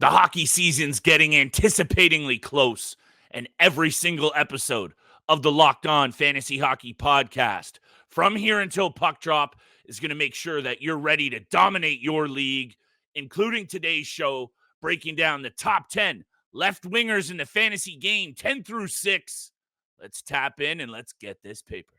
The hockey season's getting anticipatingly close, and every single episode of the Locked On Fantasy Hockey Podcast, from here until puck drop, is going to make sure that you're ready to dominate your league, including today's show, breaking down the top 10 left wingers in the fantasy game, 10 through 6. Let's tap in and let's get this paper.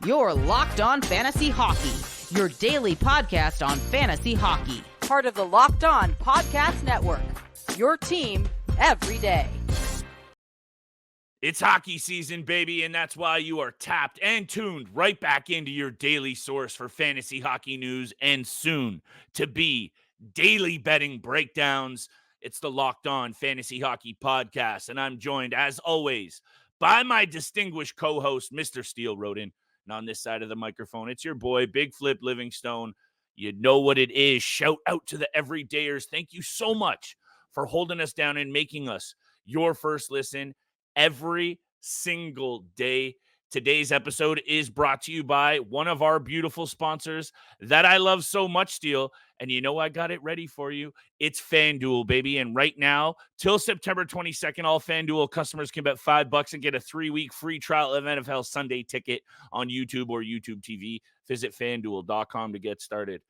You're Locked On Fantasy Hockey, your daily podcast on fantasy hockey. Part of the Locked On Podcast Network, your team every day. It's hockey season, baby, and that's why you are tapped and tuned right back into your daily source for fantasy hockey news and soon to be daily betting breakdowns. It's the Locked On Fantasy Hockey Podcast, and I'm joined, as always, by my distinguished co-host, Mr. Steele Roden. And on this side of the microphone, it's your boy, Big Flip Livingstone. You know what it is. Shout out to the everydayers. Thank you so much for holding us down and making us your first listen every single day. Today's episode is brought to you by one of our beautiful sponsors that I love so much, Steele. And you know I got it ready for you. It's FanDuel, baby. And right now, till September 22nd, all FanDuel customers can bet $5 and get a 3-week free trial of NFL Sunday ticket on YouTube or YouTube TV. Visit FanDuel.com to get started.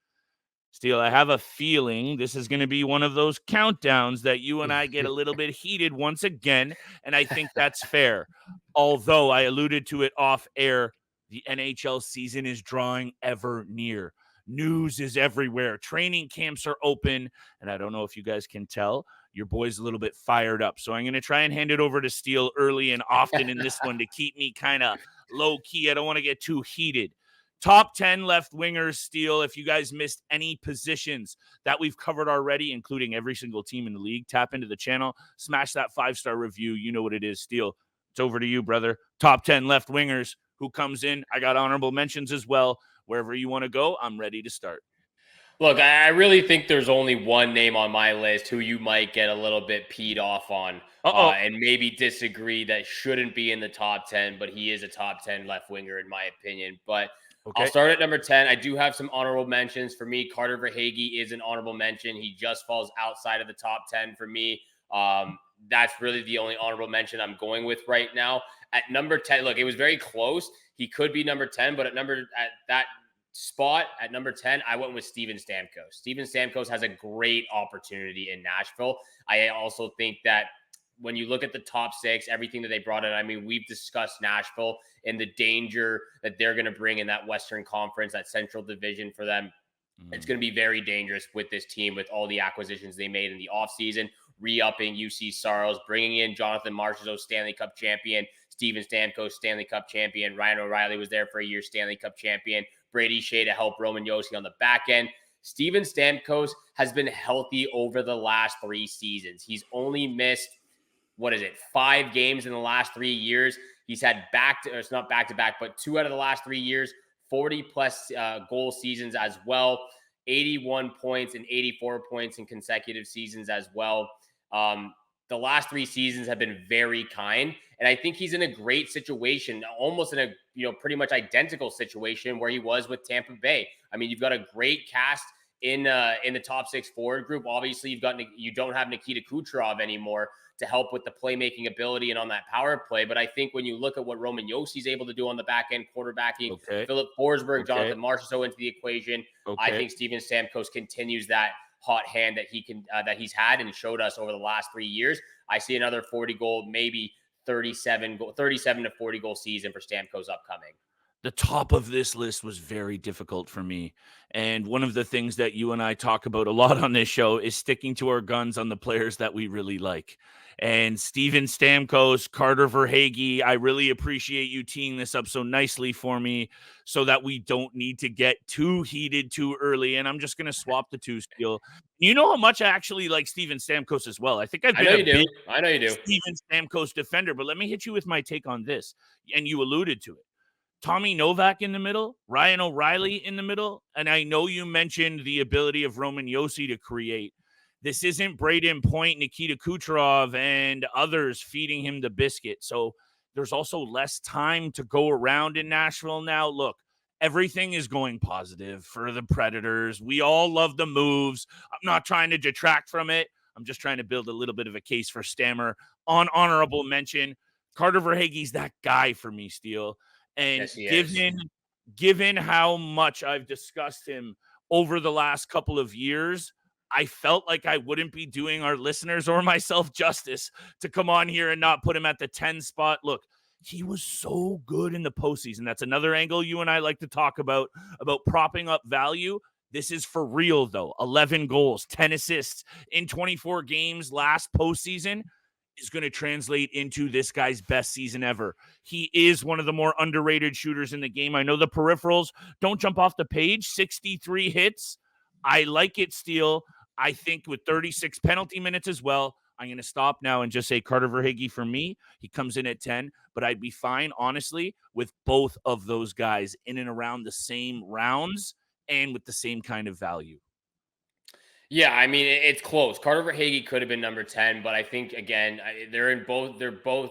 Steele, I have a feeling this is going to be one of those countdowns that you and I get a little bit heated once again, and I think that's fair. Although I alluded to it off air, the NHL season is drawing ever near. News is everywhere. Training camps are open, and I don't know if you guys can tell, your boy's a little bit fired up. So I'm going to try and hand it over to Steele early and often in this one to keep me kind of low-key. I don't want to get too heated. Top 10 left wingers, Steele. If you guys missed any positions that we've covered already, including every single team in the league, tap into the channel, smash that 5-star review. You know what it is, Steele. It's over to you, brother. Top 10 left wingers. Who comes in? I got honorable mentions as well. Wherever you want to go, I'm ready to start. Look, I really think there's only one name on my list who you might get a little bit peed off on and maybe disagree that shouldn't be in the top 10, but he is a top 10 left winger in my opinion. But okay. I'll start at number 10. I do have some honorable mentions. For me, Carter Verhaeghe is an honorable mention. He just falls outside of the top 10 for me. That's really the only honorable mention I'm going with right now. At number 10, look, it was very close. He could be number 10, but at that spot at number 10, I went with Steven Stamkos. Steven Stamkos has a great opportunity in Nashville. I also think that when you look at the top 6, everything that they brought in, I mean, we've discussed Nashville and the danger that they're going to bring in that Western Conference, that Central Division for them. It's going to be very dangerous with this team, with all the acquisitions they made in the offseason, re-upping UC Saros, bringing in Jonathan Marchessault, Stanley Cup champion, Steven Stamkos, Stanley Cup champion, Ryan O'Reilly was there for a year, Stanley Cup champion, Brady Shea to help Roman Josi on the back end. Steven Stamkos has been healthy over the last 3 seasons. He's only missed 5 games in the last 3 years. He's had it's not back-to-back, but 2 out of the last 3 years, 40-plus goal seasons as well, 81 points and 84 points in consecutive seasons as well. The last 3 seasons have been very kind, and I think he's in a great situation, almost in a pretty much identical situation where he was with Tampa Bay. I mean, you've got a great cast in the top 6 forward group. Obviously, you don't have Nikita Kucherov anymore to help with the playmaking ability and on that power play. But I think when you look at what Roman Josi's able to do on the back end, quarterbacking, Philip Forsberg, Jonathan Marchessault into the equation, I think Steven Stamkos continues that hot hand that that he's had and showed us over the last 3 years. I see another 40-goal, maybe 37 to 40-goal season for Stamkos upcoming. The top of this list was very difficult for me. And one of the things that you and I talk about a lot on this show is sticking to our guns on the players that we really like. And Steven Stamkos, Carter Verhaeghe, I really appreciate you teeing this up so nicely for me so that we don't need to get too heated too early. And I'm just going to swap the two, Steele. You know how much I actually like Steven Stamkos as well. I think I've been I know you do. Steven Stamkos defender, but let me hit you with my take on this. And you alluded to it. Tommy Novak in the middle, Ryan O'Reilly in the middle, and I know you mentioned the ability of Roman Josi to create. This isn't Braden Point, Nikita Kucherov, and others feeding him the biscuit. So there's also less time to go around in Nashville now. Look, everything is going positive for the Predators. We all love the moves. I'm not trying to detract from it. I'm just trying to build a little bit of a case for Stammer. On honorable mention, Carter Verhaeghe's that guy for me, Steele. And Yes, he is. given how much I've discussed him over the last couple of years, I felt like I wouldn't be doing our listeners or myself justice to come on here and not put him at the 10 spot. Look, he was so good in the postseason. That's another angle you and I like to talk about propping up value. This is for real, though. 11 goals, 10 assists in 24 games last postseason is going to translate into this guy's best season ever. He is one of the more underrated shooters in the game. I know the peripherals don't jump off the page. 63 hits. I like it, Steele. I think with 36 penalty minutes as well, I'm going to stop now and just say Carter Verhaeghe for me. He comes in at 10, but I'd be fine, honestly, with both of those guys in and around the same rounds and with the same kind of value. Yeah, I mean it's close. Carter Verhaeghe could have been number 10, but I think again they're both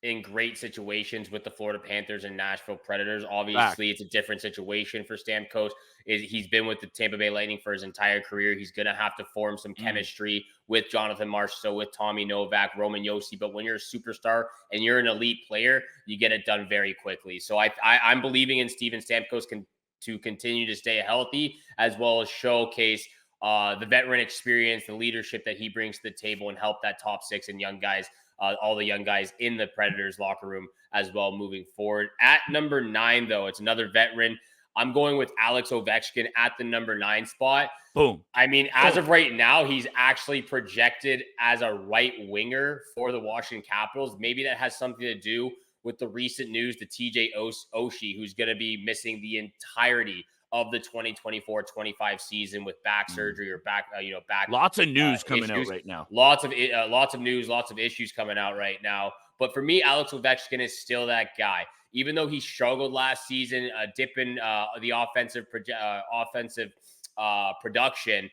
in great situations with the Florida Panthers and Nashville Predators. Obviously, it's a different situation for Stamkos. He's been with the Tampa Bay Lightning for his entire career. He's going to have to form some chemistry with Jonathan Marchessault, with Tommy Novak, Roman Josi. But when you're a superstar and you're an elite player, you get it done very quickly. So I'm believing in Steven Stamkos to continue to stay healthy, as well as showcase the veteran experience, the leadership that he brings to the table, and help that top six and young guys, all the young guys in the Predators locker room as well moving forward. At number 9, though, it's another veteran. I'm going with Alex Ovechkin at the number 9 spot. Boom. I mean, as of right now, he's actually projected as a right winger for the Washington Capitals. Maybe that has something to do with the recent news to TJ Oshie, who's going to be missing the entirety of the 2024-25 season with back surgery or back. Lots of news coming issues. out right now. Lots of news, lots of issues coming out right now. But for me, Alex Ovechkin is still that guy. Even though he struggled last season, dipping the offensive production,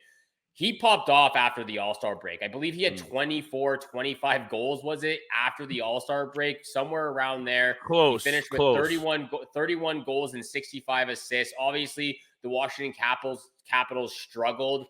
he popped off after the All-Star break. I believe he had 24, 25 goals, was it, after the All-Star break? Somewhere around there. Close. He finished with 31 goals and 65 assists. Obviously, the Washington Capitals struggled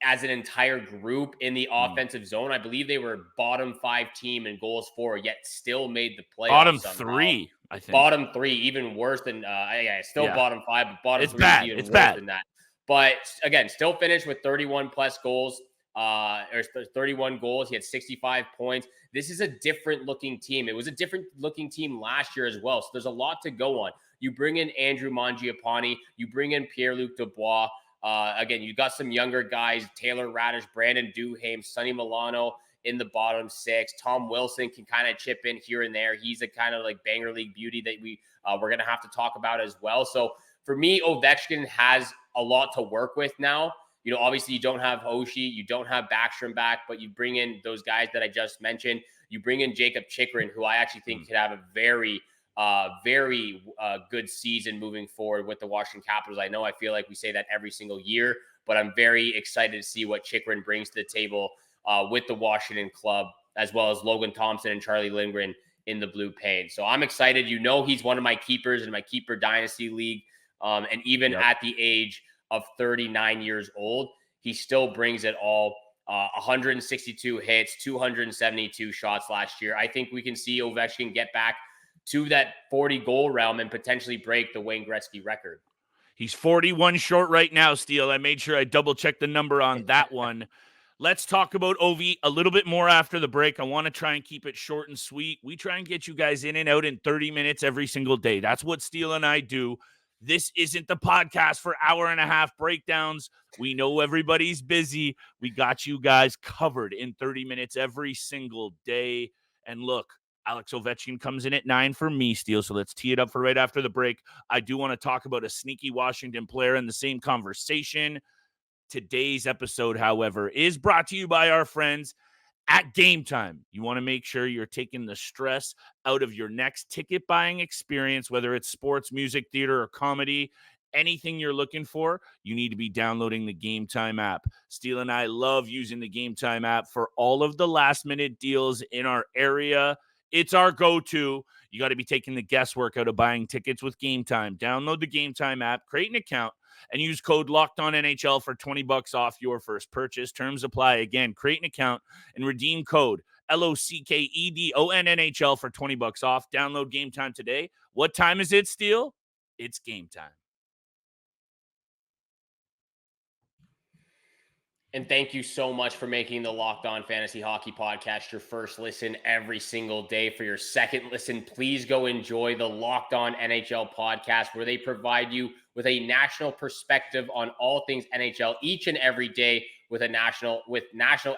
as an entire group in the offensive zone. I believe they were bottom 5 team in goals for, yet still made the playoffs. Bottom somehow. 3, I think. Bottom 3, even worse than bottom 5, but bottom 3 bad. is even It's worse bad. than that. But again, still finished with 31 plus goals, or 31 goals. He had 65 points. This is a different looking team. It was a different looking team last year as well. So there's a lot to go on. You bring in Andrew Mangiapane, you bring in Pierre-Luc Dubois. Again, you got some younger guys, Taylor Radish, Brandon Duhaime, Sonny Milano in the bottom 6. Tom Wilson can kind of chip in here and there. He's a kind of like banger league beauty that we're going to have to talk about as well. So for me, Ovechkin has a lot to work with now. You know, obviously you don't have Oshie, you don't have Backstrom back, but you bring in those guys that I just mentioned. You bring in Jacob Chychrun, who I actually think could have a very good season moving forward with the Washington Capitals. I feel like we say that every single year, but I'm very excited to see what Chychrun brings to the table with the Washington club, as well as Logan Thompson and Charlie Lindgren in the blue paint. So I'm excited. You know, he's one of my keepers in my keeper dynasty league. And even at the age of 39 years old, he still brings it all. 162 hits, 272 shots last year. I think we can see Ovechkin get back to that 40 goal realm and potentially break the Wayne Gretzky record. He's 41 short right now, Steele. I made sure I double checked the number on that one. Let's talk about Ovi a little bit more after the break. I want to try and keep it short and sweet. We try and get you guys in and out in 30 minutes every single day. That's what Steele and I do. This isn't the podcast for hour and a half breakdowns. We know everybody's busy. We got you guys covered in 30 minutes every single day. And look, Alex Ovechkin comes in at 9 for me, Steele. So let's tee it up for right after the break. I do want to talk about a sneaky Washington player in the same conversation. Today's episode, however, is brought to you by our friends at Gametime. You want to make sure you're taking the stress out of your next ticket buying experience, whether it's sports, music, theater, or comedy. Anything you're looking for, you need to be downloading the Gametime app. Steele and I love using the Gametime app for all of the last-minute deals in our area. It's our go-to. You got to be taking the guesswork out of buying tickets with Gametime. Download the Gametime app, create an account, and use code LOCKEDONNHL for $20 off your first purchase. Terms apply. Again, create an account and redeem code LOCKEDONNHL for $20 off. Download Gametime today. What time is it, Steele? It's Gametime. And thank you so much for making the Locked On Fantasy Hockey Podcast your first listen every single day. For your second listen, please go enjoy the Locked On NHL podcast, where they provide you with a national perspective on all things NHL each and every day with national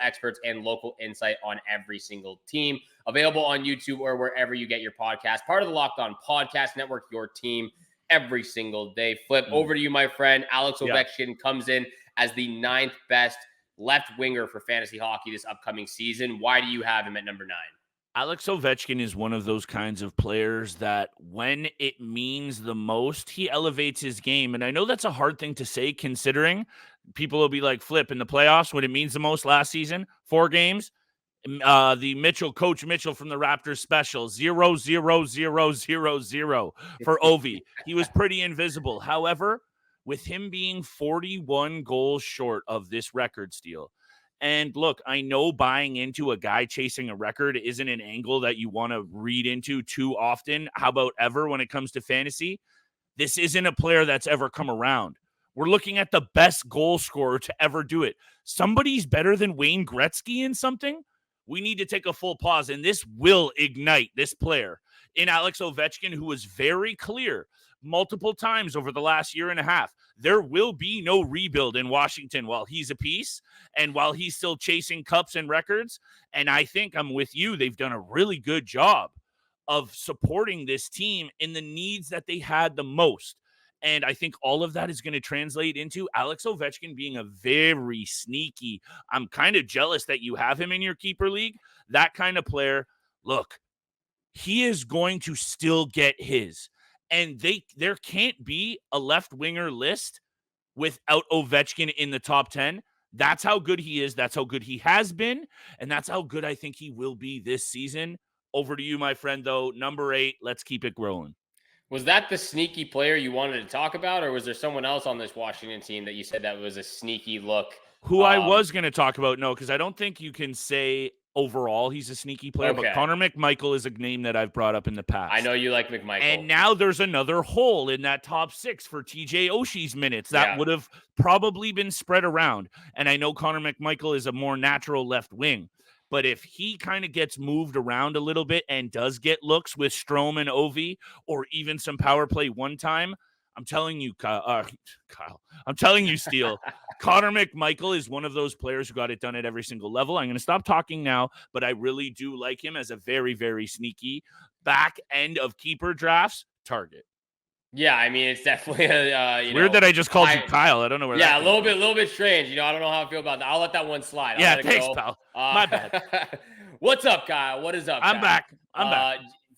experts and local insight on every single team. Available on YouTube or wherever you get your podcast. Part of the Locked On Podcast Network, your team every single day. Flip over to you, my friend. Alex Ovechkin comes in as the 9th best left winger for fantasy hockey this upcoming season. Why do you have him at number 9? Alex Ovechkin is one of those kinds of players that when it means the most, he elevates his game. And I know that's a hard thing to say, considering people will be like, Flip, in the playoffs, when it means the most last season, 4 games, the Coach Mitchell from the Raptors special, 0-0-0-0-0 for Ovi. He was pretty invisible. However, with him being 41 goals short of this record steal, and look, I know buying into a guy chasing a record isn't an angle that you want to read into too often. How about ever when it comes to fantasy? This isn't a player that's ever come around. We're looking at the best goal scorer to ever do it. Somebody's better than Wayne Gretzky in something. We need to take a full pause, and this will ignite this player in Alex Ovechkin, who was very clear multiple times over the last year and a half. There will be no rebuild in Washington while he's a piece and while he's still chasing cups and records. And I think I'm with you. They've done a really good job of supporting this team in the needs that they had the most. And I think all of that is going to translate into Alex Ovechkin being a very sneaky. I'm kind of jealous that you have him in your keeper league. That kind of player. Look, he is going to still get his. And there can't be a left winger list without Ovechkin in the top 10. That's how good he is. That's how good he has been. And that's how good I think he will be this season. Over to you, my friend, though. Number 8, let's keep it growing. Was that the sneaky player you wanted to talk about, or was there someone else on this Washington team that you said that was a sneaky look? Who I was going to talk about, no, because I don't think you can say overall he's a sneaky player, but Connor McMichael is a name that I've brought up in the past. I know you like McMichael. And now there's another hole in that top 6 for TJ Oshie's minutes. That would have probably been spread around. And I know Connor McMichael is a more natural left wing. But if he kind of gets moved around a little bit and does get looks with Strome and Ovi, or even some power play one time, I'm telling you, Kyle, I'm telling you, Steele, Connor McMichael is one of those players who got it done at every single level. I'm going to stop talking now, but I really do like him as a very, very sneaky back end of keeper drafts target. Yeah, I mean, it's definitely weird that I just called you Kyle. I don't know where. Yeah, a little bit strange. I don't know how I feel about that. I'll let that one slide. Yeah, thanks, pal. My bad. What's up, Kyle? What is up? I'm back.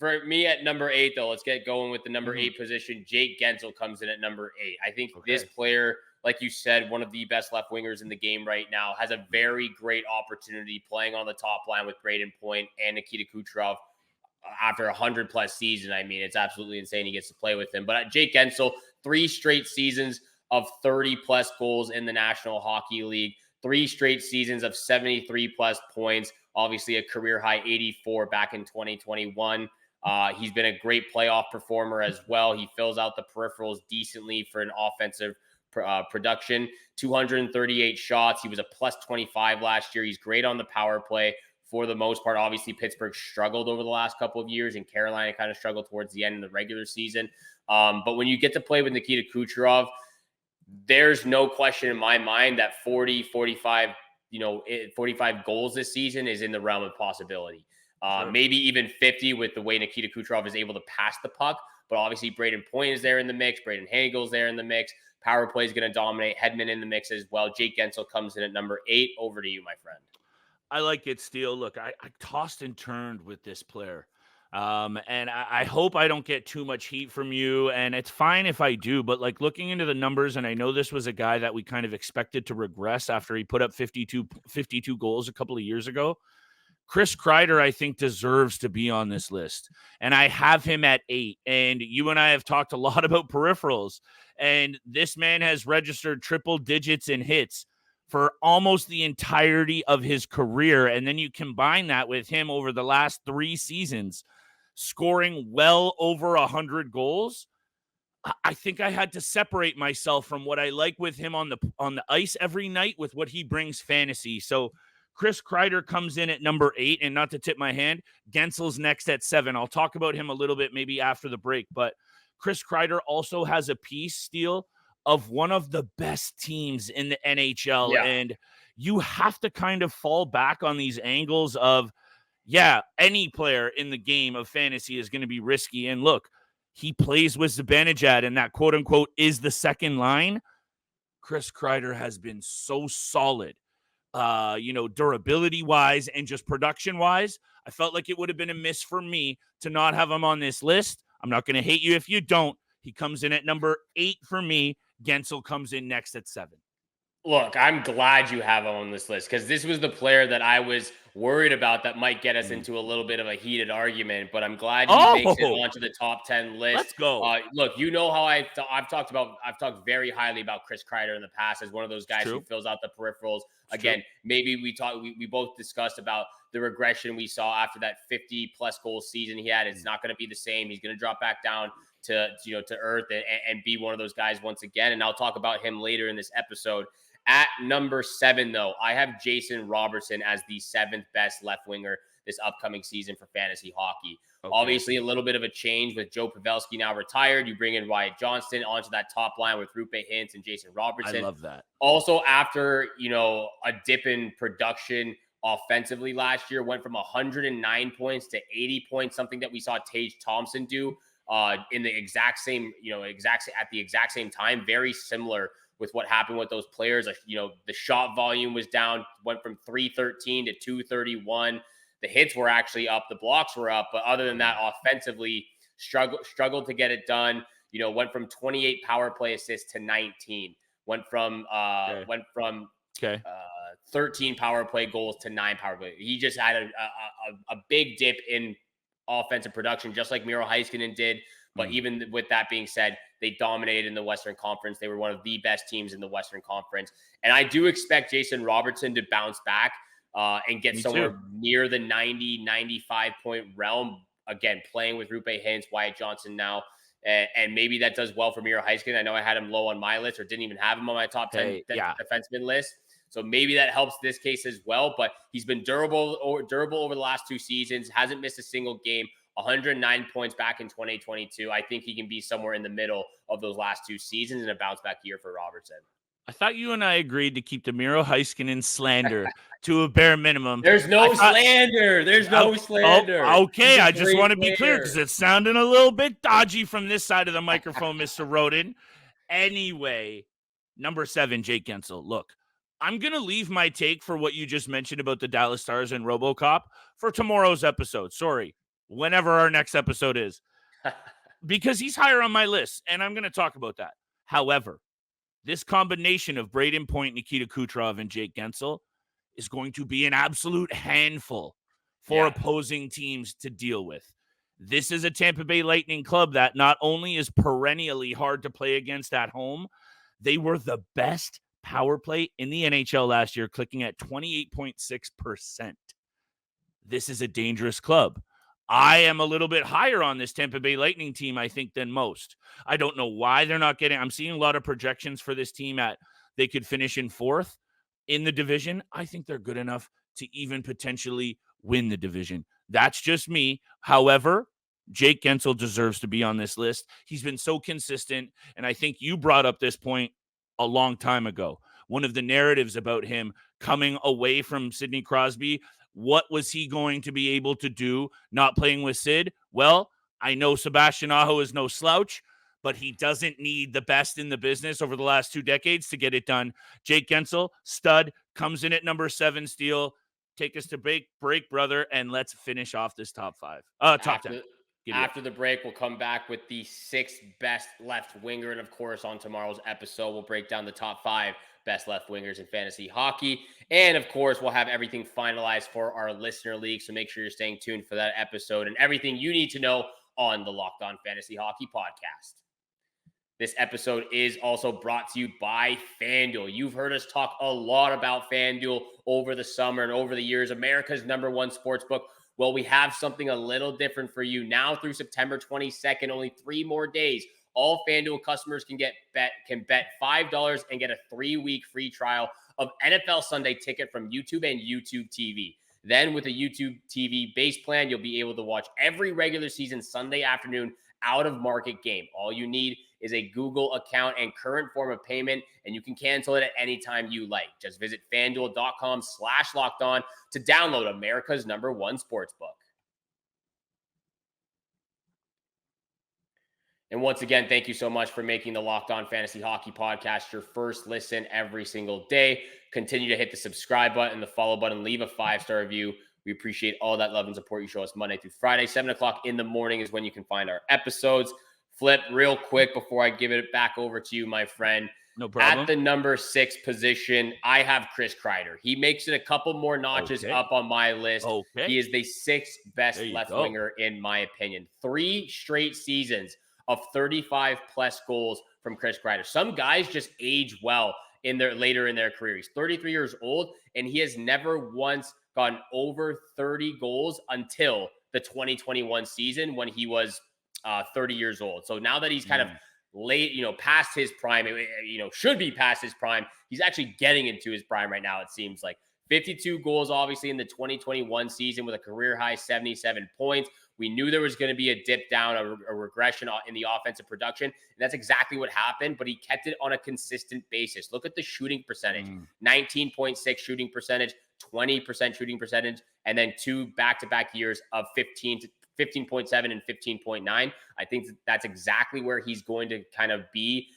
For me at number 8, though, let's get going with the number 8 position. Jake Gensel comes in at number 8. I think this player, like you said, one of the best left wingers in the game right now, has a very great opportunity playing on the top line with Braden Point and Nikita Kucherov. After 100+ season, I mean, it's absolutely insane he gets to play with him. But Jake Gensel, 3 straight seasons of 30+ goals in the National Hockey League, 3 straight seasons of 73+ points, obviously a career high 84 back in 2021. He's been a great playoff performer as well. He fills out the peripherals decently for an offensive production. 238 shots. He was a +25 last year. He's great on the power play. For the most part, obviously, Pittsburgh struggled over the last couple of years, and Carolina kind of struggled towards the end of the regular season. But when you get to play with Nikita Kucherov, there's no question in my mind that 45 goals this season is in the realm of possibility. Maybe even 50 with the way Nikita Kucherov is able to pass the puck. But obviously, Braden Point is there in the mix. Braden Hagel's there in the mix. Power play is going to dominate. Hedman in the mix as well. Jake Gensel comes in at number 8. Over to you, my friend. I like it, Steele. Look, I tossed and turned with this player. And I hope I don't get too much heat from you, and it's fine if I do, but like looking into the numbers, and I know this was a guy that we kind of expected to regress after he put up 52 goals a couple of years ago. Chris Kreider, I think, deserves to be on this list. And I have him at 8. And you and I have talked a lot about peripherals. And this man has registered triple digits in hits for almost the entirety of his career. And then you combine that with him over the last 3 seasons, scoring well over 100 goals. I think I had to separate myself from what I like with him on the ice every night with what he brings fantasy. So Chris Kreider comes in at number 8, and not to tip my hand, Gensel's next at 7. I'll talk about him a little bit maybe after the break, but Chris Kreider also has a piece, Steele, of one of the best teams in the NHL. Yeah. And you have to kind of fall back on these angles of, yeah, any player in the game of fantasy is going to be risky. And look, he plays with Zibanejad, and that quote unquote is the second line. Chris Kreider has been so solid, durability wise and just production wise. I felt like it would have been a miss for me to not have him on this list. I'm not going to hate you if you don't. He comes in at number 8 for me. Gensel comes in next at 7. Look, I'm glad you have him on this list because this was the player that I was worried about that might get us into a little bit of a heated argument. But I'm glad he makes it onto the top 10 list. Let's go. Look, you know how I've talked very highly about Chris Kreider in the past as one of those guys who fills out the peripherals. Again, maybe we both discussed about the regression we saw after that 50 plus goal season he had. It's not going to be the same. He's going to drop back down to earth and be one of those guys once again. And I'll talk about him later in this episode. At number 7, though, I have Jason Robertson as the 7th best left winger this upcoming season for fantasy hockey. Okay. Obviously, a little bit of a change with Joe Pavelski now retired. You bring in Wyatt Johnston onto that top line with Rupe Hintz and Jason Robertson. I love that. Also, after, a dip in production offensively last year, went from 109 points to 80 points, something that we saw Tage Thompson do in the exact same time. Very similar with what happened with those players. The shot volume was down, went from 313 to 231. The hits were actually up, the blocks were up, but other than that, offensively struggled to get it done. Went from 28 power play assists to 19. Went from 13 power play goals to 9 power play. He just had a big dip in offensive production, just like Miro Heiskanen did. But even with that being said, they dominated in the Western Conference. They were one of the best teams in the Western Conference. And I do expect Jason Robertson to bounce back and get somewhere near the 90, 95-point realm. Again, playing with Rupe Hintz, Wyatt Johnson now. And maybe that does well for Miro Heiskanen. I know I had him low on my list or didn't even have him on my top 10 defenseman list. So maybe that helps this case as well. But he's been durable over the last 2 seasons. Hasn't missed a single game. 109 points back in 2022. I think he can be somewhere in the middle of those last 2 seasons and a bounce back year for Robertson. I thought you and I agreed to keep the Miro Heiskanen slander to a bare minimum. There's no slander. There's no slander. Okay, I just want to be clear because it's sounding a little bit dodgy from this side of the microphone, Mr. Roden. Anyway, number 7, Jake Gensel. Look, I'm going to leave my take for what you just mentioned about the Dallas Stars and RoboCop for tomorrow's episode. Sorry. Whenever our next episode is, because he's higher on my list, and I'm going to talk about that. However, this combination of Braden Point, Nikita Kucherov, and Jake Gensel is going to be an absolute handful for opposing teams to deal with. This is a Tampa Bay Lightning club that not only is perennially hard to play against at home, they were the best power play in the NHL last year, clicking at 28.6%. This is a dangerous club. I am a little bit higher on this Tampa Bay Lightning team, I think, than most. I don't know why they're not getting – I'm seeing a lot of projections for this team at they could finish in 4th in the division. I think they're good enough to even potentially win the division. That's just me. However, Jake Gensel deserves to be on this list. He's been so consistent, and I think you brought up this point a long time ago. One of the narratives about him coming away from Sidney Crosby – what was he going to be able to do not playing with Sid? Well, I know Sebastian Aho is no slouch, but he doesn't need the best in the business over the last 2 decades to get it done. Jake Gensel, stud, comes in at number 7, Steele. Take us to break, brother, and let's finish off this top 10. After the break, we'll come back with the 6th best left winger. And of course, on tomorrow's episode, we'll break down the top 5 best left wingers in fantasy hockey. And of course, we'll have everything finalized for our listener league. So make sure you're staying tuned for that episode and everything you need to know on the Locked On Fantasy Hockey Podcast. This episode is also brought to you by FanDuel. You've heard us talk a lot about FanDuel over the summer and over the years, America's #1 sportsbook. Well, we have something a little different for you now through September 22nd, only 3 more days. All FanDuel customers can bet $5 and get a 3-week free trial of NFL Sunday Ticket from YouTube and YouTube TV. Then with a YouTube TV base plan, you'll be able to watch every regular season Sunday afternoon out of market game. All you need is a Google account and current form of payment, and you can cancel it at any time you like. Just visit FanDuel.com/lockedon to download America's #1 sportsbook. And once again, thank you so much for making the Locked On Fantasy Hockey Podcast your first listen every single day. Continue to hit the subscribe button, the follow button, leave a 5-star review. We appreciate all that love and support you show us Monday through Friday. 7 o'clock in the morning is when you can find our episodes. Flip, real quick before I give it back over to you, my friend. No problem. At the number 6 position, I have Chris Kreider. He makes it a couple more notches up on my list. He is the 6th best left winger in my opinion. 3 straight seasons of 35-plus goals from Chris Kreider. Some guys just age well later in their career. He's 33 years old, and he has never once gone over 30 goals until the 2021 season when he was 30 years old. So now that he's kind of late, past his prime, should be past his prime, he's actually getting into his prime right now, it seems like. 52 goals, obviously, in the 2021 season with a career-high 77 points. We knew there was going to be a dip down, a regression in the offensive production, and that's exactly what happened, but he kept it on a consistent basis. Look at the shooting percentage, 19.6 shooting percentage, 20% shooting percentage, and then 2 back-to-back years of 15.7 and 15.9. I think that's exactly where he's going to kind of be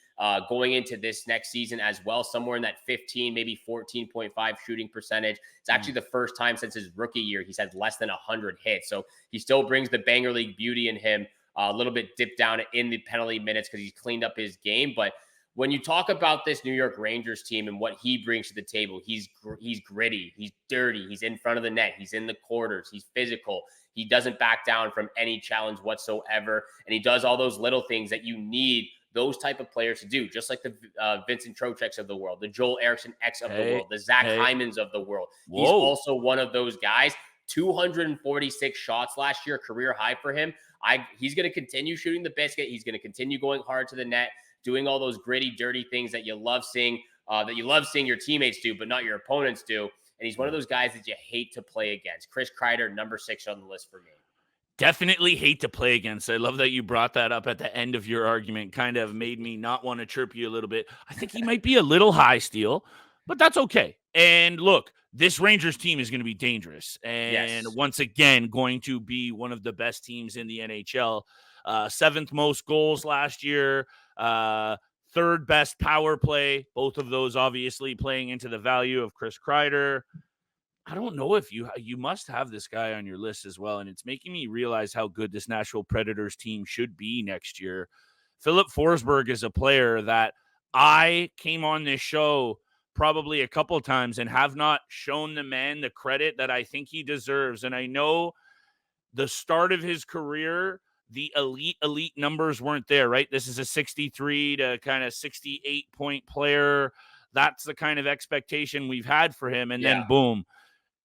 going into this next season as well, somewhere in that 15, maybe 14.5 shooting percentage. It's actually the first time since his rookie year he's had less than 100 hits. So he still brings the banger league beauty in him, a little bit dipped down in the penalty minutes because he's cleaned up his game. But when you talk about this New York Rangers team and what he brings to the table, he's gritty, he's dirty, he's in front of the net, he's in the quarters, he's physical. He doesn't back down from any challenge whatsoever. And he does all those little things that you need those type of players to do, just like the Vincent Trocheks of the world, the Joel Eriksson X of the world, the Zach Hymans of the world. He's also one of those guys. 246 shots last year, career high for him. He's going to continue shooting the biscuit. He's going to continue going hard to the net, doing all those gritty, dirty things that you love seeing your teammates do, but not your opponents do. And he's one of those guys that you hate to play against. Chris Kreider, number 6 on the list for me. Definitely hate to play against. I love that you brought that up at the end of your argument. Kind of made me not want to chirp you a little bit. I think he might be a little high, Steele, but that's okay. And look, this Rangers team is going to be dangerous. And once again, going to be one of the best teams in the NHL. 7th most goals last year. 3rd best power play. Both of those obviously playing into the value of Chris Kreider. I don't know if you must have this guy on your list as well, and it's making me realize how good this Nashville Predators team should be next year. Philip Forsberg is a player that I came on this show probably a couple times and have not shown the man the credit that I think he deserves. And I know the start of his career, the elite numbers weren't there, right? This is a 63 to kind of 68 point player. That's the kind of expectation we've had for him. And then boom.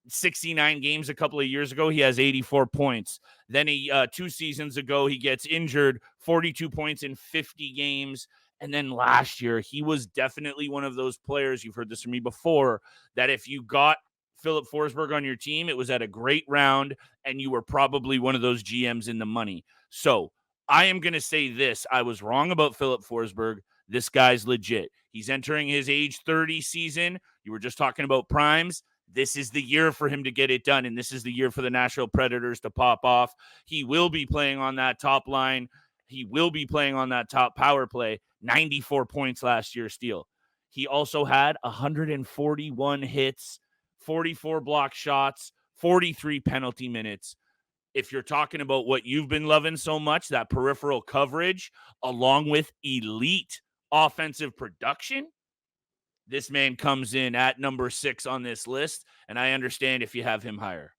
69 games a couple of years ago, he has 84 points. Then 2 seasons ago, he gets injured, 42 points in 50 games. And then last year, he was definitely one of those players, you've heard this from me before, that if you got Philip Forsberg on your team, it was at a great round, and you were probably one of those GMs in the money. So I am going to say this. I was wrong about Philip Forsberg. This guy's legit. He's entering his age 30 season. You were just talking about primes. This is the year for him to get it done, and this is the year for the Nashville Predators to pop off. He will be playing on that top line. He will be playing on that top power play. 94 points last year, Steele. He also had 141 hits, 44 block shots, 43 penalty minutes. if you're talking about what you've been loving so much, that peripheral coverage, along with elite offensive production, this man comes in at number 6 on this list, and I understand if you have him higher.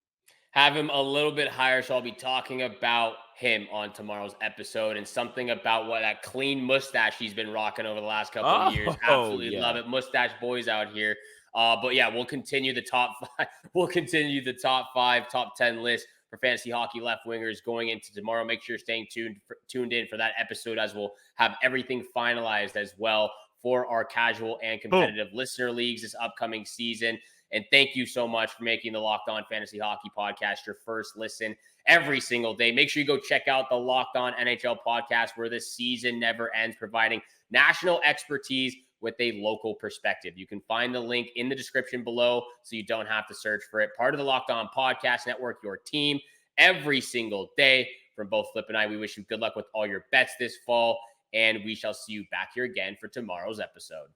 Have him a little bit higher, so I'll be talking about him on tomorrow's episode, and something about what that clean mustache he's been rocking over the last couple of years. Absolutely yeah. love it. Mustache boys out here. But yeah, we'll continue the top 5. We'll continue the top 5, top 10 list for fantasy hockey left wingers going into tomorrow. Make sure you're staying tuned in for that episode, as we'll have everything finalized as well for our casual and competitive listener leagues this upcoming season. And thank you so much for making the Locked On Fantasy Hockey Podcast your first listen every single day. Make sure you go check out the Locked On NHL podcast, where the season never ends, providing national expertise with a local perspective. You can find the link in the description below, so you don't have to search for it. Part of the Locked On Podcast Network, your team every single day. From both Flip and I, we wish you good luck with all your bets this fall, and we shall see you back here again for tomorrow's episode.